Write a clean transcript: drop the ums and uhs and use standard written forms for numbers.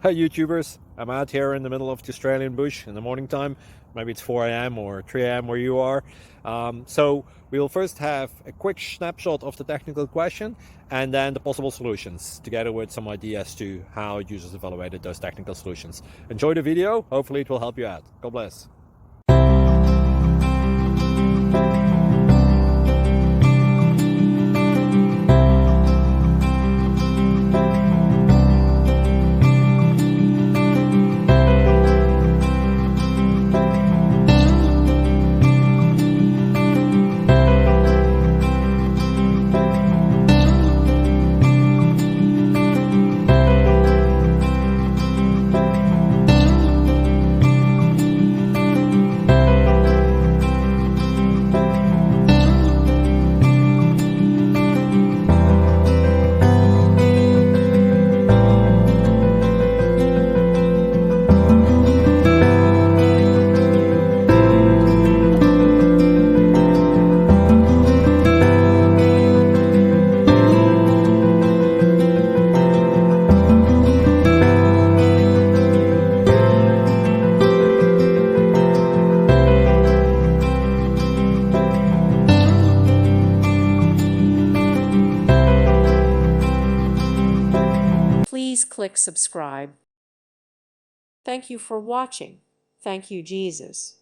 Hi YouTubers, I'm out here in the middle of the Australian bush in the morning time. Maybe it's 4 a.m. or 3 a.m. where you are. So we will first have a quick snapshot of the technical question and then the possible solutions, together with some ideas to how users evaluated those technical solutions. Enjoy the video, hopefully it will help you out. God bless. Please click subscribe. Thank you for watching. Thank you, Jesus.